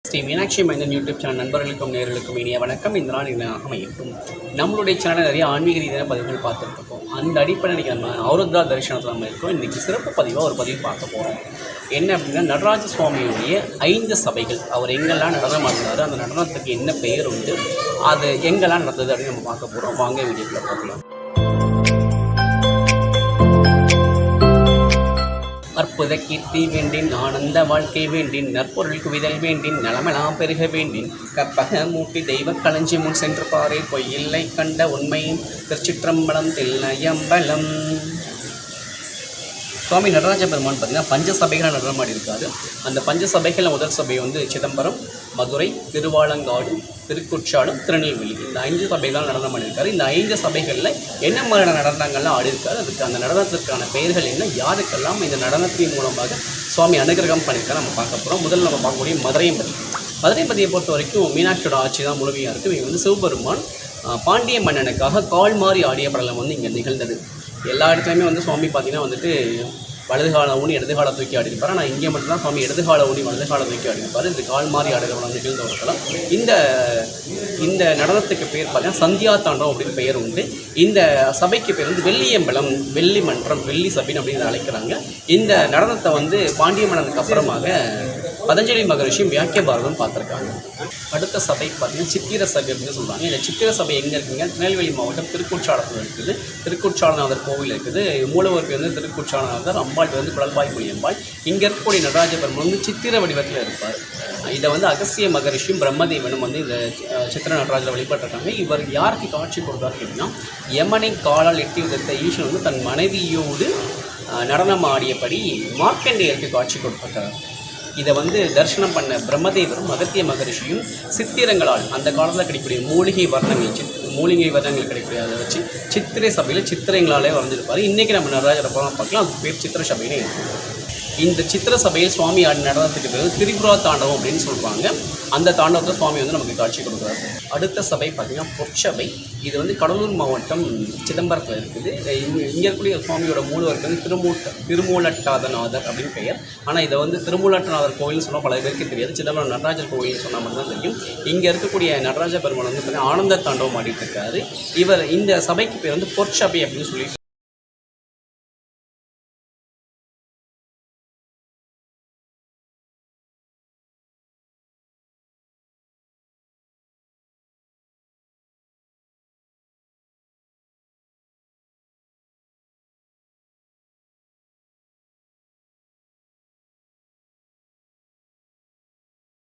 ஸ்ரீ மீனாட்சி மைந்தன் YouTube channel நண்பர்களுக்கும் நேர்களுக்கும் இனிய வணக்கம். இந்த நாள் அமையட்டும். நம்மளுடைய சேனல் நிறைய ஆன்மீக ரீதியான பதிவுகள் பார்த்துட்ருக்கோம். அந்த அடிப்படை இன்றைக்கி நம்ம அவருத்ரா தரிசனத்தில் நம்ம இருக்கோம். இன்றைக்கி சிறப்பு பதிவாக ஒரு பதிவு பார்க்க போகிறோம். என்ன அப்படின்னா, நடராஜ சுவாமியுடைய 5 சபைகள், அவர் எங்கெல்லாம் நடனம் ஆடுறாரு, அந்த நடனத்துக்கு என்ன பெயர் உண்டு, அது எங்கெல்லாம் நடந்தது அப்படின்னு நம்ம பார்க்க போகிறோம். வாங்க வீடியோக்குள்ளே பார்க்கலாம். அற்புத கீர்த்தி வேண்டின், ஆனந்த வாழ்க்கை வேண்டின், நற்பொருள் குவிதல் வேண்டின், நலமெல்லாம் பெருக வேண்டின், கற்பக மூட்டி தெய்வ களஞ்சி முன் சென்று பாறை பொய்யில்லை கண்ட உண்மையும் திருச்சிற்றம்பலம் தில்லையம்பலம். சுவாமி நடராஜ பெருமான் பார்த்திங்கன்னா 5 சபைகளை நடனம் ஆடியிருக்காரு. அந்த 5 சபைகளில் முதல் சபை வந்து சிதம்பரம், மதுரை, திருவாலங்காடு, திருக்குற்றாலம், திருநெல்வேலி. இந்த 5 சபைகள் நடனம் ஆடியிருக்காரு. இந்த 5 சபைகளில் என்ன மாதிரியான நடனங்கள்லாம் ஆடியிருக்காரு, அதுக்கு அந்த நடனத்திற்கான பெயர்கள் என்ன, யாருக்கெல்லாம் இந்த நடனத்தின் மூலமாக சுவாமி அனுகிரகம் பண்ணியிருக்காரு நம்ம பார்க்க போகிறோம். முதல்ல நம்ம பார்க்கக்கூடிய மதுரையம்பதியை பொறுத்த வரைக்கும் மீனாட்சியோட ஆட்சி தான் முழுமையாக இருக்குது. இவங்க வந்து சிவபெருமான் பாண்டிய மன்னனுக்காக கால் மாறி ஆடிய படலம் வந்து இங்கே நிகழ்ந்தது. எல்லா இடத்துலையுமே வந்து சுவாமி பார்த்திங்கன்னா வந்துட்டு வலது கால ஊனி இடது காலை தூக்கி ஆடிருப்பார். ஆனால் இங்கே மட்டும்தான் சுவாமி இடது கால ஊனி வலது காலை தூக்கி ஆடிருப்பார். இது கால் மாறி ஆடுகிறவங்க நிகழ்ந்த ஒரு தலம். இந்த நடனத்துக்கு பேர் பார்த்தீங்கன்னா சந்தியா தாண்டவம் அப்படின்னு பெயர் உண்டு. இந்த சபைக்கு பேர் வந்து வெள்ளியம்பலம், வெள்ளி மன்றம், வெள்ளி சபைன்னு அப்படின்னு அழைக்கிறாங்க. இந்த நடனத்தை வந்து பாண்டிய மன்னனுக்கு அப்புறமாக பதஞ்சலி மகரிஷியும் வியாக்கிய பாரதம் பார்த்துருக்காங்க. அடுத்த சபை பார்த்திங்கன்னா சித்திர சபை அப்படின்னு சொல்கிறாங்க. இந்த சித்திர சபை எங்கே இருக்குங்க? திருநெல்வேலி மாவட்டம் திருக்குற்றாலத்தில் இருக்குது. திருக்குற்றாலநாதர் கோவில் இருக்குது. மூலவருக்கு வந்து திருக்குற்றாலநாதர், அம்பாள் வந்து குழல்பாய் புலியம்பாள். இங்கே இருக்கக்கூடிய நடராஜ பெருமான் வந்து சித்திர வடிவத்தில் இருப்பார். இதை வந்து அகசிய மகரிஷியும் பிரம்மதேவனும் வந்து இந்த சித்திர நடராஜரை வழிபட்டிருக்காங்க. இவர் யாருக்கு காட்சி கொடுத்தாரு அப்படின்னா, யமனை காலால் எட்டி உதைத்த ஈஸ்வரன் வந்து தன் மனைவியோடு நடனம் ஆடியபடி மார்க்கண்டேயருக்கு காட்சி கொடுத்திருக்கிறார். இதை வந்து தரிசனம் பண்ண பிரம்மதேவரும் அகத்திய மகரிஷியும் சித்திரங்களால் அந்த காலத்தில் கிடைக்கக்கூடிய மூலிகை வர்ணங்கள் கிடைக்கக்கூடிய அதை வச்சு சித்திரை சபையில் சித்திரங்களாலே வரைஞ்சிருப்பார். இன்றைக்கி நம்ம நடராஜரை பார்க்கலாம். அதுக்கு பேர் சித்திர சபையிலே இருக்கும். இந்த சித்திர சபையில் சுவாமி ஆடி நடனத்துக்கு பேர் திரிபுரா தாண்டவம் அப்படின்னு சொல்கிறாங்க. அந்த தாண்டவத்தை சுவாமி வந்து நமக்கு காட்சி கொடுக்குறாரு. அடுத்த சபை பார்த்திங்கன்னா பொற்சபை. இது வந்து கடலூர் மாவட்டம் சிதம்பரத்தில் இருக்குது. இங்கே இருக்கக்கூடிய சுவாமியோட மூலவருக்கு வந்து திருமூலட்டாதநாதர் அப்படின்னு பெயர். ஆனால் இதை வந்து திருமூலட்டாதநாதர் கோயில்னு சொன்னால் பல பேருக்கு தெரியாது. சிதம்பரம் நடராஜர் கோயில்னு சொன்னால் மட்டும்தான் தெரியும். இங்கே இருக்கக்கூடிய நடராஜ பெருமான் வந்து பார்த்திங்கன்னா ஆனந்த தாண்டவம் ஆடிட்டு இருக்காரு. இந்த சபைக்கு பேர் வந்து பொற்சபை அப்படின்னு சொல்லி